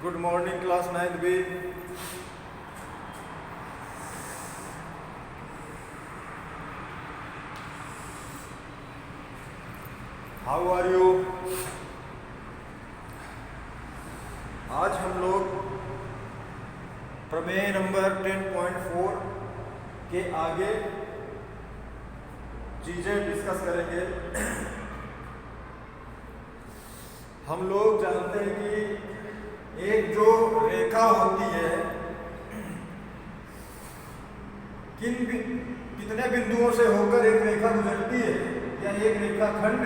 Good morning class 9th B. How are you? आज हम लोग प्रमेय नंबर 10.4 के आगे चीजें डिस्कस करेंगे। हम लोग जानते हैं कि एक जो रेखा होती है कितने बिंदुओं से होकर एक रेखा गुजरती है, या एक रेखा खंड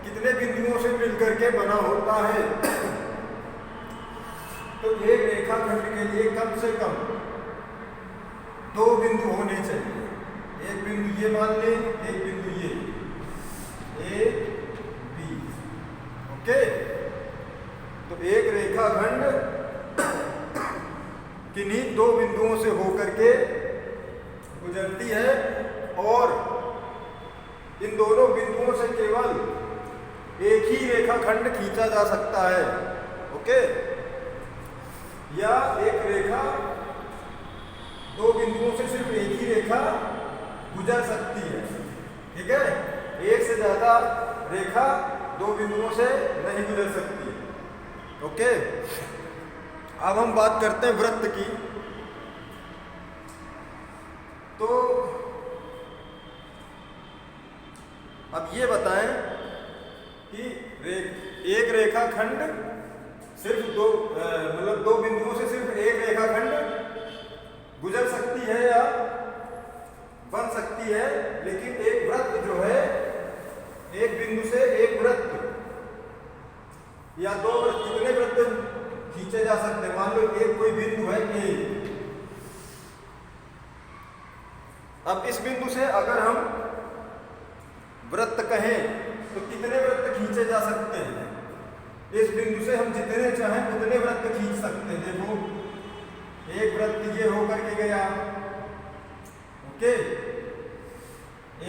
कितने बिंदुओं से मिलकर के बना होता है। तो एक रेखा खंड के लिए कम से कम 2 बिंदु होने चाहिए। एक बिंदु ये मान लें, एक बिंदु ये ए बी। ओके, तो एक रेखा खंड किन्हीं 2 बिंदुओं से होकर के गुजरती है, और इन दोनों बिंदुओं से केवल एक ही रेखा खंड खींचा जा सकता है। ओके, या एक रेखा 2 बिंदुओं से सिर्फ एक ही रेखा गुजर सकती है। ठीक है, एक से ज्यादा रेखा 2 बिंदुओं से नहीं गुजर सकती। ओके, अब हम बात करते हैं वृत्त की। तो अब ये बताएं कि एक रेखा खंड सिर्फ 2 बिंदुओं से सिर्फ एक रेखा खंड गुजर सकती है या बन सकती है, लेकिन एक वृत्त जो है, एक बिंदु से एक वृत्त या 2 वृत्त, कितने वृत्त खींचे जा सकते हैं। मान लो एक कोई बिंदु है ए, अब इस बिंदु से अगर हम वृत्त कहें तो कितने वृत्त खींचे जा सकते हैं। इस बिंदु से हम जितने चाहें उतने वृत्त खींच सकते हैं। देखो, एक वृत्त ये होकर के गया। ओके,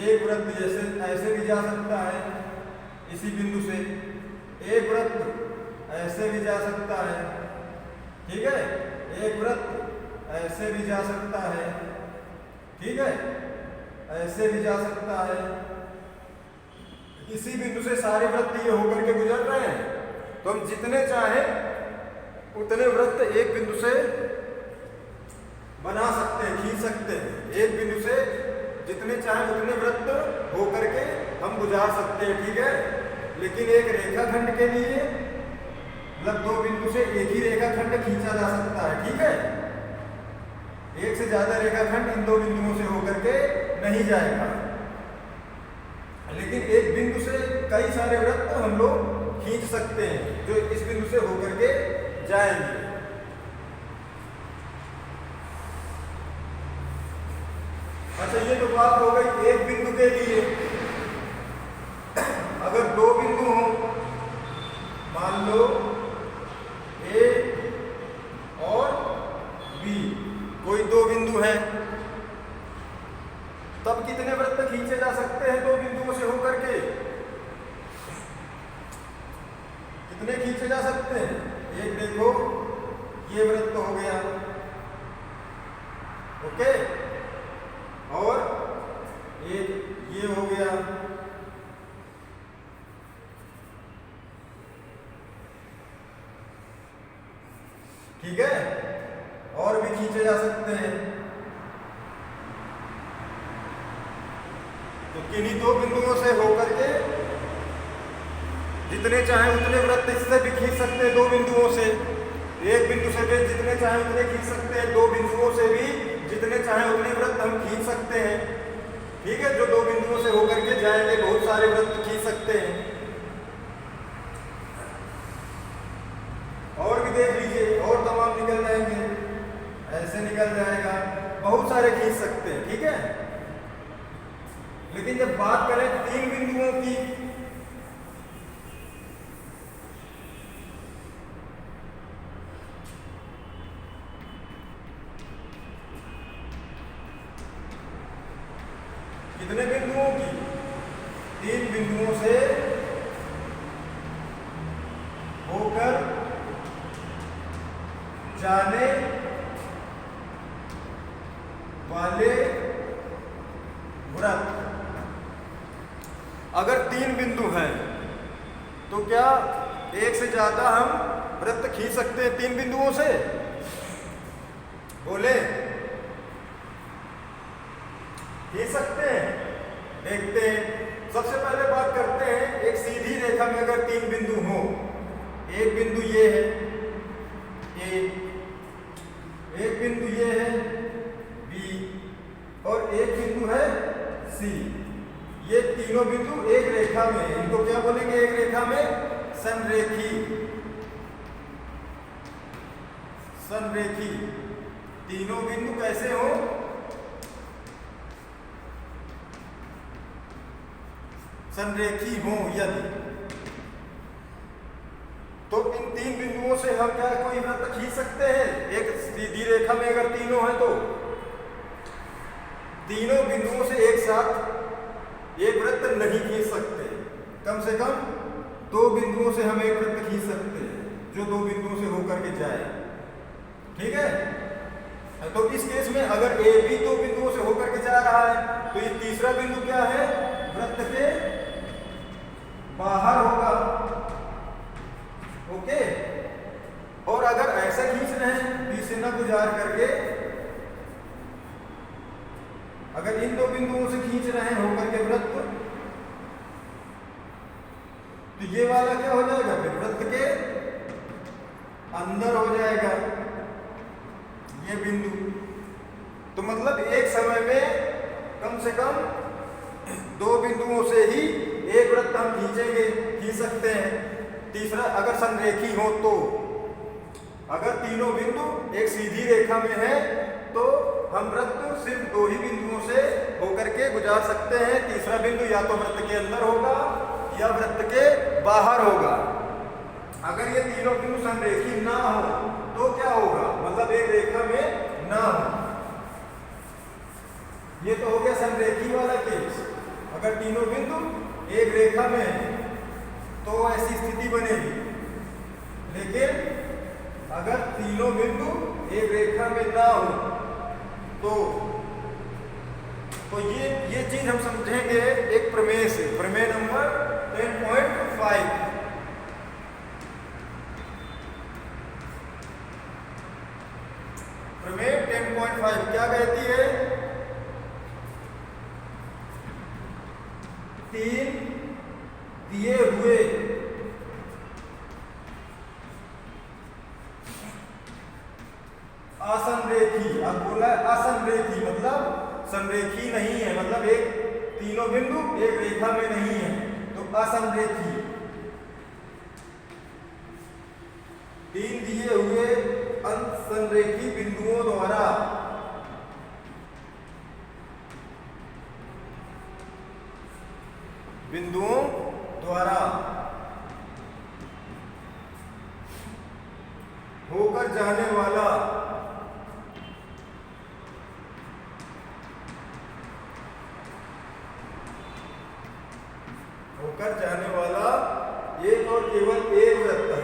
एक वृत्त जैसे ऐसे भी जा सकता है इसी बिंदु से, एक वृत्त ऐसे भी जा सकता है। ठीक है, एक वृत्त ऐसे भी जा सकता है। ठीक है, ऐसे भी जा सकता है। इसी बिंदु से सारे वृत्त ये होकर के गुजर रहे हैं, तो हम जितने चाहें उतने वृत्त एक बिंदु से बना सकते हैं, खींच सकते हैं। एक बिंदु से जितने चाहें उतने वृत्त होकर के हम गुजार सकते हैं। ठीक है, लेकिन एक रेखाखंड के लिए 2 बिंदु से एक ही रेखाखंड खींचा जा सकता है। ठीक है, एक से ज्यादा रेखाखंड इन 2 बिंदुओं से होकर के नहीं जाएगा, लेकिन एक बिंदु से कई सारे वृत्त हम लोग खींच सकते हैं जो इस बिंदु से होकर के जाएंगे। अच्छा, ये तो बात हो गई एक बिंदु के लिए। अगर 2 बिंदु हो, मान लो ए और बी, कोई 2 बिंदु है, तब कितने वृत्त खींचे जा सकते हैं 2 बिंदुओं से होकर के? कितने खींचे जा सकते हैं? एक देखो, ये वृत्त हो गया। ओके, और एक ये हो गया। ठीक है, और भी खींचे जा सकते हैं। तो किन्हीं 2 बिंदुओं से होकर के जितने चाहें उतने वृत्त इससे भी खींच सकते हैं। 2 बिंदुओं से, एक बिंदु से भी जितने चाहें उतने खींच सकते हैं। 2 बिंदुओं से भी जितने चाहें उतने वृत्त हम खींच सकते हैं। ठीक है, जो 2 बिंदुओं से होकर के जाएंगे बहुत सारे वृत्त खींच सकते हैं। और भी देख लीजिए, और तमाम निकल जाएंगे, ऐसे निकल जाएगा, बहुत सारे खींच सकते हैं। ठीक है, लेकिन जब बात करें 3 बिंदुओं की, कितने बिंदुओं की? 3 बिंदुओं से होकर जाने वाले वृत्त। अगर 3 बिंदु हैं तो क्या एक से ज्यादा हम वृत्त खींच सकते हैं 3 बिंदुओं से? बोले खींच सकते हैं? देखते हैं। सबसे पहले बात करते हैं, एक सीधी रेखा में अगर 3 बिंदु हो, एक बिंदु ये है ए, एक बिंदु ये है बी और एक बिंदु है सी। ये तीनों बिंदु एक रेखा में, इनको क्या बोलेंगे? एक रेखा में संरेखी। संरेखी तीनों बिंदु कैसे हो? संरेखी हो यदि, तो इन 3 बिंदुओं से हम क्या कोई वृत्त खींच सकते हैं? एक सीधी रेखा में अगर तीनों हैं तो तीनों बिंदुओं से एक साथ एक वृत्त नहीं खींच सकते। कम से कम 2 बिंदुओं से हम एक वृत्त खींच सकते हैं जो 2 बिंदुओं से होकर के जाए। ठीक है? तो इस केस में अगर ए भी 2 बिंदुओं से होकर के जा रहा है तो ये तीसरा बिंदु क्या है? वृत्त के बाहर होगा। ओके। और अगर ऐसा खींच रहे हैं बी से न गुजार करके, अगर इन 2 बिंदुओं से खींच रहे हैं होकर के वृत्त, तो ये वाला क्या हो जाएगा? फिर वृत्त के अंदर हो जाएगा ये बिंदु। तो मतलब एक समय में कम से कम 2 बिंदुओं से ही एक वृत्त हम खींच सकते हैं। तीसरा, अगर संरेखी हो तो, अगर तीनों बिंदु एक सीधी रेखा में है तो हम वृत्त सिर्फ 2 ही बिंदुओं से होकर के गुजार सकते हैं। तीसरा बिंदु या तो वृत्त के अंदर होगा या वृत्त के बाहर होगा। अगर ये तीनों बिंदु संरेखी ना हो तो क्या होगा? मतलब एक रेखा में ना हो। ये तो हो गया संरेखी वाला केस। अगर तीनों बिंदु एक रेखा में है तो ऐसी स्थिति बनेगी। लेकिन अगर तीनों बिंदु एक रेखा में ना हो तो ये चीज हम समझेंगे एक प्रमेय से। प्रमेय नंबर 10.5। प्रमेय 10.5 क्या कहती है? 3 दिए हुए असंरेखी, अब बोला असंरेखी मतलब संरेखी नहीं है, मतलब एक तीनों बिंदु एक रेखा में नहीं है तो असंरेखी। 3 दिए हुए असंरेखी बिंदुओं द्वारा होकर जाने वाला एक और केवल एक वृत्त है।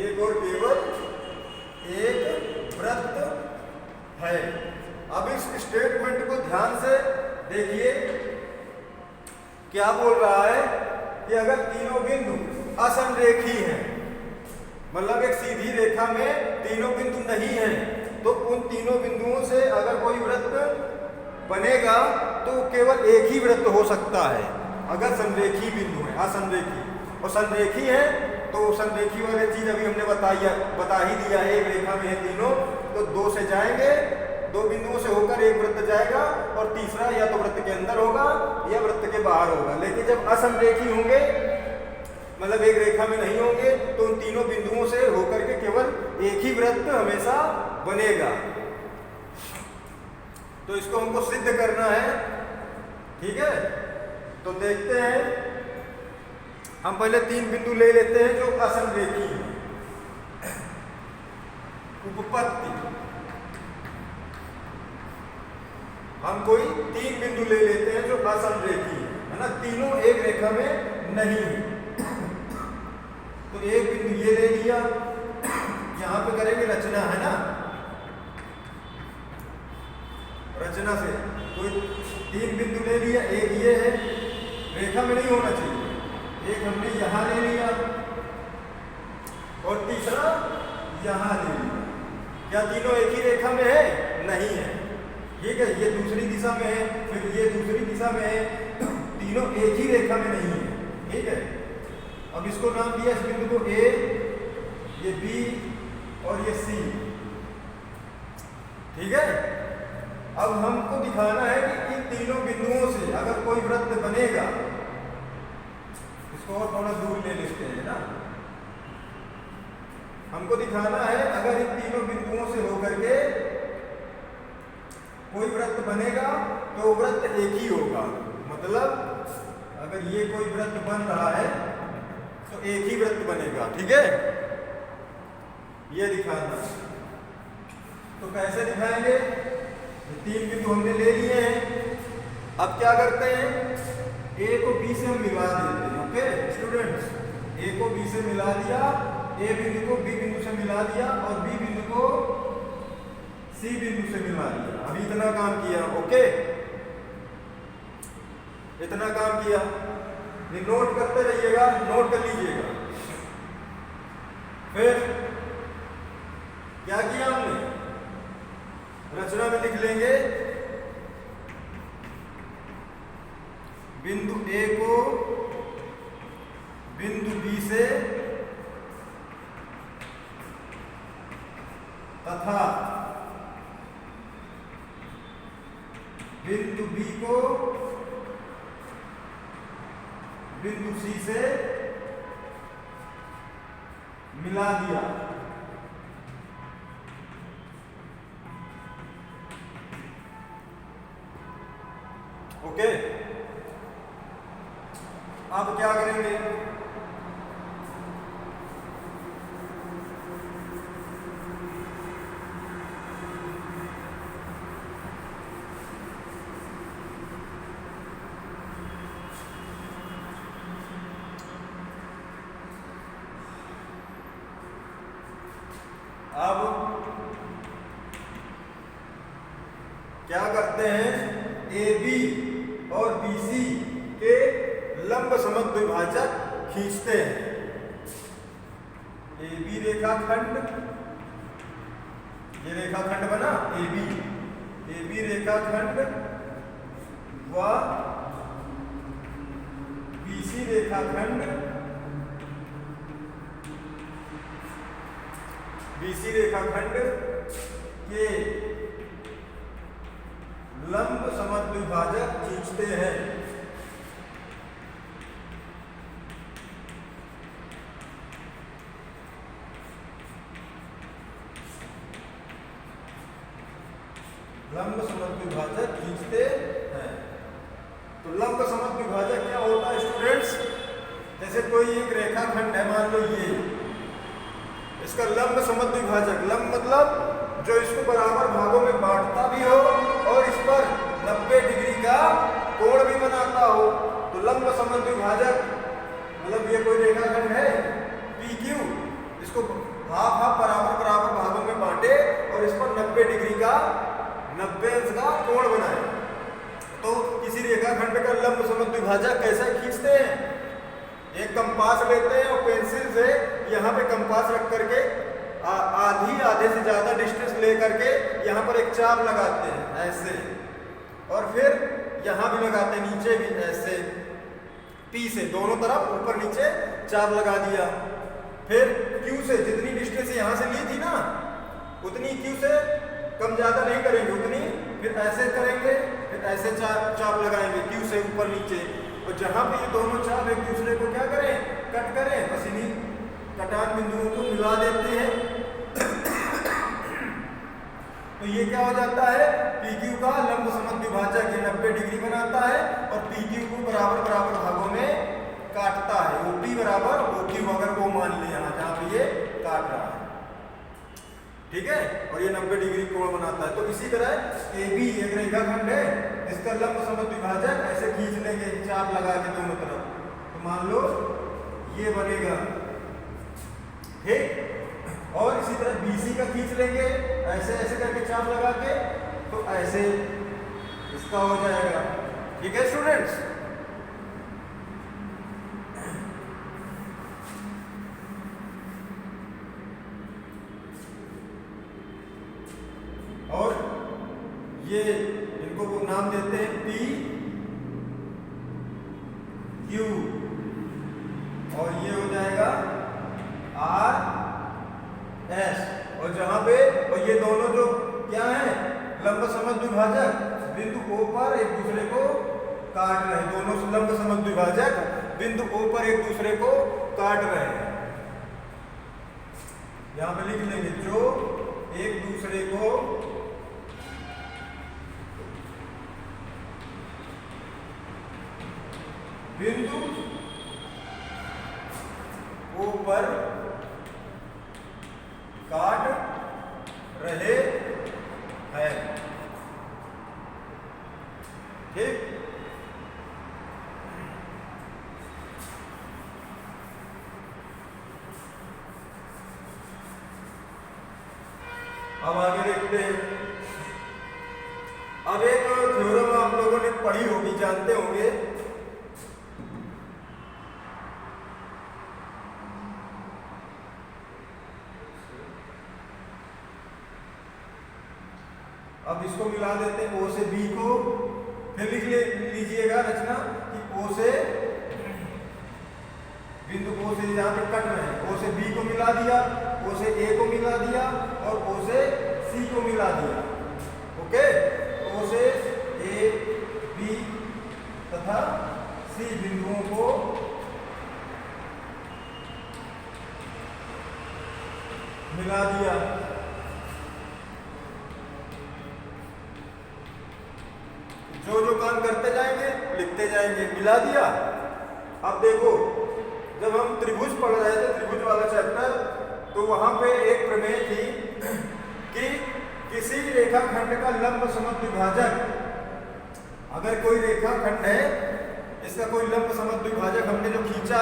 एक और केवल एक वृत्त है। अब इस स्टेटमेंट को ध्यान से देखिए, क्या बोल रहा है कि अगर तीनों बिंदु असंरेखी हैं, मतलब एक सीधी रेखा में तीनों बिंदु नहीं हैं, तो उन तीनों बिंदुओं से अगर कोई वृत्त बनेगा तो केवल एक ही वृत्त हो सकता है अगर संरेखी बिंदु है। असंरेखी और संरेखी है तो संरेखी वाली चीज अभी हमने बता ही दिया है। एक रेखा में है तीनों तो 2 से जाएंगे, 2 बिंदुओं से होकर एक वृत्त जाएगा और तीसरा या तो वृत्त के अंदर होगा या वृत्त के बाहर होगा। लेकिन जब असंरेखी होंगे, मतलब एक रेखा में नहीं होंगे, तो उन तीनों बिंदुओं से होकर के केवल एक ही वृत्त हमेशा बनेगा। तो इसको हमको सिद्ध करना है। ठीक है, तो देखते हैं। हम पहले 3 बिंदु ले लेते हैं जो असंरेखी है। उपपत्ति हम कोई 3 बिंदु ले लेते हैं जो असमरेखी है ना, तीनों एक रेखा में नहीं है। तो एक बिंदु ये ले लिया, यहां पे करेंगे रचना, है ना, रचना से कोई 3 बिंदु ले लिया, एक ये है, रेखा में नहीं होना चाहिए, एक हमने यहां ले लिया और तीसरा यहां ले लिया। क्या तीनों एक ही रेखा में है? नहीं है, ठीक है, ये दूसरी दिशा में है, फिर ये दूसरी दिशा में है, तीनों एक ही रेखा में नहीं है, ठीक है। अब इसको नाम दिया इस बिंदु को ए, ये बी और ये सी, ठीक है। अब हमको दिखाना है कि इन तीनों बिंदुओं से अगर कोई वृत्त बनेगा, इसको और थोड़ा दूर ले लेते हैं ना, हमको दिखाना है अगर इन तीनों बिंदुओं से होकर के कोई वृत्त बनेगा तो वृत्त एक ही होगा। मतलब अगर ये कोई वृत्त बन रहा है तो एक ही वृत्त बनेगा, ठीक है, ये दिखाना। तो कैसे दिखाएंगे? 3 बिंदु हमने ले लिए हैं, अब क्या करते हैं, ए को बी से हम मिला देते हैं, ओके स्टूडेंट्स, ए को बी से मिला दिया, ए बिंदु को बी बिंदु से मिला दिया और बी बिंदु को सी बिंदु से मिला दिया। अभी इतना काम किया, ओके, इतना काम किया, ये नोट करते रहिएगा, नोट कर लीजिएगा। फिर क्या किया हमने, रचना में लिख लेंगे बिंदु ए को बिंदु बी से तथा बिंदु बी को बिंदु सी से मिला दिया। ओके, अब क्या करेंगे, अब क्या करते हैं, ए बी और बी सी के लंब समद्विभाजक खींचते हैं। ए बी रेखाखंड, ये रेखाखंड बना ए बी रेखाखंड व बी सी रेखाखंड, बीसी रेखाखंड के लंब समद्विभाजक खींचते हैं। लंब समद्विभाजक खींचते हैं। तो लंब समद्विभाजक क्या होता है स्टूडेंट्स? जैसे कोई एक रेखाखंड है, मान लो ये, इसका लंब समद्विभाजक, लंब मतलब जो इसको बराबर भागों में बांटता भी हो और इस पर 90 डिग्री का कोण भी बनाता हो, तो लंब समद्विभाजक मतलब ये कोई रेखाखंड है PQ, इसको हाफ बराबर भागों में बांटे और इस पर 90 डिग्री का 90 अंश का कोण बनाए। तो किसी रेखाखंड का लंब समद्विभाजक कैसे खींचते हैं? एक कंपास लेते हैं और पेंसिल से यहाँ पे कंपास रख करके आधे से ज़्यादा डिस्टेंस ले करके यहाँ पर एक चाप लगाते हैं ऐसे, और फिर यहाँ भी लगाते हैं, नीचे भी ऐसे, P से दोनों तरफ ऊपर नीचे चाप लगा दिया। फिर Q से जितनी डिस्टेंस यहाँ से ली थी ना, उतनी Q से कम ज़्यादा नहीं करेंगे, उतनी फिर ऐसे करेंगे, फिर ऐसे चाप लगाएंगे Q से ऊपर नीचे, और जहां पे ये दोनों चाप एक दूसरे को क्या करें, कट करें, बस इन्हीं कटान बिंदुओं को मिला देते हैं। तो ये क्या हो जाता है, PQ का लंब समद्विभाजक, ये 90 डिग्री बनाता है और PQ को बराबर भागों में काटता है। OP बराबर OQ अगर वो मान ले यहाँ जहाँ पे ये काट रहा है। ठीक है, और ये 90 डिग्री कोण बनाता है। तो इसी तरह ए बी एक रेखाखंड है, इसका लंब समद्विभाजक ऐसे खींच लेंगे चाप लगा के दोनों तरफ, तो मान लो ये बनेगा, ठीक। और इसी तरह BC का खींच लेंगे ऐसे ऐसे करके चाप लगा के, तो ऐसे इसका हो जाएगा। ठीक है स्टूडेंट्स, और ये इनको वो नाम देते हैं P Q, और ये हो जाएगा R S, और जहां पे, और ये दोनों जो क्या है लंब समद्विभाजक बिंदु O पर एक दूसरे को काट रहे हैं, दोनों लंब समद्विभाजक बिंदु O पर एक दूसरे को काट रहे हैं। यहां पे लिख लेंगे जो एक दूसरे को बिंदु O पर काट रहे हैं, ठीक। अब आगे देखते हैं। अब एक थ्योरम आप लोगों ने पढ़ी होगी, जानते होंगे, अब इसको मिला देते हैं O से B को, फिर लिख लीजिएगा रचना कि O से बिंदु O से जहां पे कट रहे हैं, O से B को मिला दिया, O से A को मिला दिया, और O से C को मिला दिया। ओके, O से A, B तथा C बिंदुओं को मिला दिया। जो जो काम करते जाएंगे लिखते जाएंगे, मिला दिया। अब देखो, जब हम त्रिभुज पढ़ रहे थे, त्रिभुज वाला चैप्टर, तो वहां पे एक प्रमेय थी कि किसी रेखाखंड का लंब समद्विभाजक, अगर कोई रेखाखंड है, इसका कोई लंब समद्विभाजक हमने जो खींचा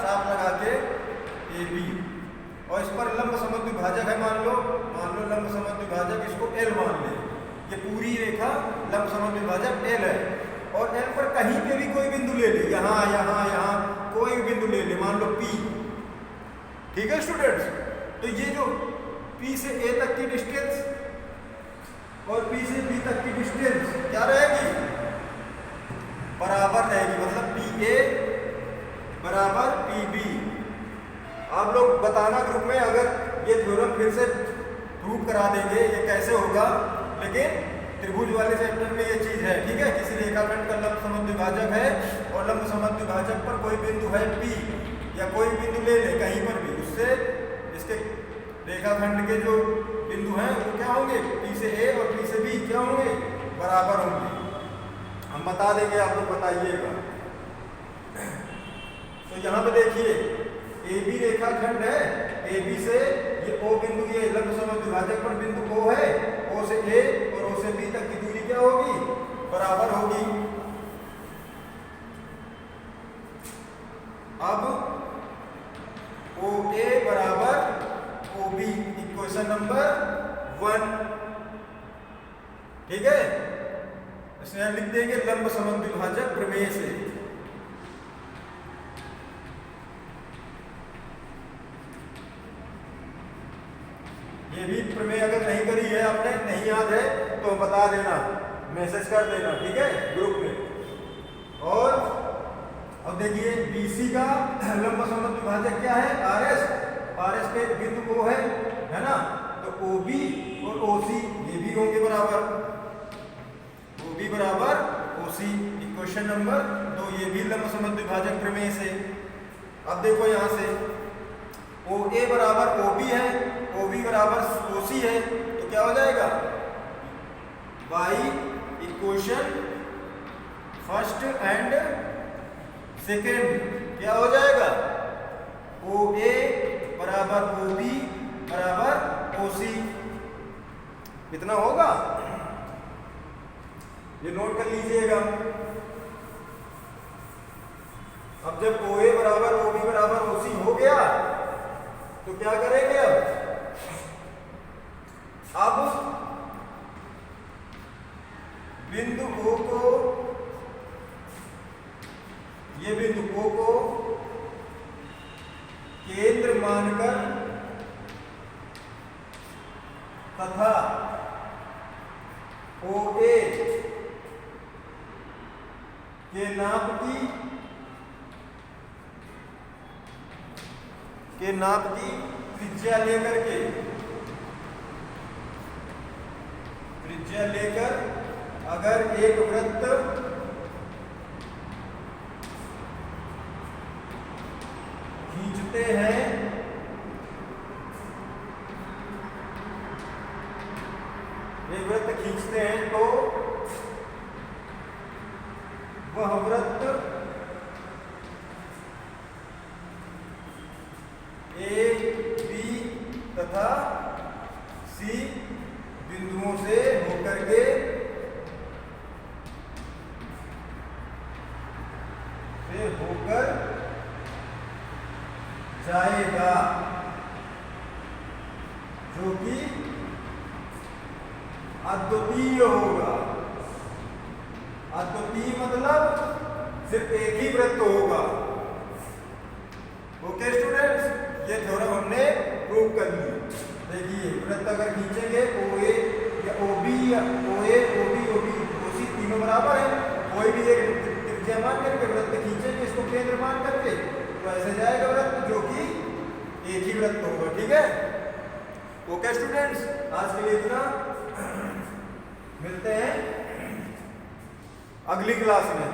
चाप लगा के AB, और इस पर लंब समद्विभाजक है, मान लो लंब समद्विभाजक इसको L मान ले, ये पूरी रेखा लंब समद्विभाजक L है, और L पर कहीं पे भी कोई बिंदु ले ले, यहाँ यहाँ यहाँ कोई बिंदु ले ले, मान लो P। ठीक है स्टूडेंट्स, तो ये जो P से A तक की डिस्टेंस और P से B तक की डिस्टेंस क्या रहेगी, बराबर रहेगी, मतलब PA बराबर PB। आप लोग बताना ग्रुप में, अगर ये थ्योरम फिर से प्रूव करा देंगे ये कैसे होगा, लेकिन त्रिभुज वाले चैप्टर में ये चीज है। ठीक है, किसी रेखाखंड का लंब समद्विभाजक है और लंब समद्विभाजक पर कोई बिंदु है P, या कोई बिंदु ले ले कहीं पर भी, उससे इसके रेखाखंड के जो बिंदु हैं वो क्या होंगे, P से A और P से B क्या होंगे, बराबर होंगे। हम बता देंगे, आप लोग बताइएगा। तो यहाँ पे देखिए AB रेखाखंड है, AB से ये O बिंदु, ये लंब समद्विभाजक पर बिंदु O है, O से A और O से B तक की दूरी क्या होगी, बराबर होगी। अब OA बराबर OB, इक्वेशन नंबर 1। ठीक है, इसमें लिख देंगे लंब समद्विभाजक प्रमेय से। ये भी प्रमेय अगर नहीं करी है आपने, नहीं याद है तो बता देना, मैसेज कर देना, ठीक है, ग्रुप में। और अब देखिए BC का लंब समद्विभाजक क्या है, RS पे बिंदु O है ना, तो OB और OC ये भी होंगे बराबर, OB बराबर OC, इक्वेशन नंबर 2, ये भी लंब समद्विभाजक प्रमेय से। अब देखो यहाँ से OA बराबर OB है, OB बराबर OC है, तो क्या हो जाएगा, by equation first and second क्या हो जाएगा, OA बराबर OB बराबर OC। इतना होगा, ये नोट कर लीजिएगा। अब जब OA बराबर OB बराबर OC हो गया तो क्या करेंगे? अब बिंदु O को, ये बिंदु O को केंद्र मानकर तथा OA के नाप की त्रिज्या लेकर अगर एक वृत्त खींचते हैं तो वह वृत्त A, B तथा C बिंदुओं से होकर के जाएगा, जो कि अद्वितीय होगा। अद्वितीय मतलब सिर्फ एक ही वृत्त होगा। ओके स्टूडेंट्स, ये थ्योरम हमने प्रूव कर ली। देखिए वृत्त अगर खींचेंगे OA या OB या OA OB OC तीनों बराबर है, कोई भी एक त्रिज्या मान करके वृत्त खींचेंगे इसको केंद्र मान करके, तो ऐसे जाएगा वृत्त जो कि एक ही वृत्त होगा। ठीक है, ओके स्टूडेंट्स, आज के लिए इतना। मिलते हैं अगली क्लास में।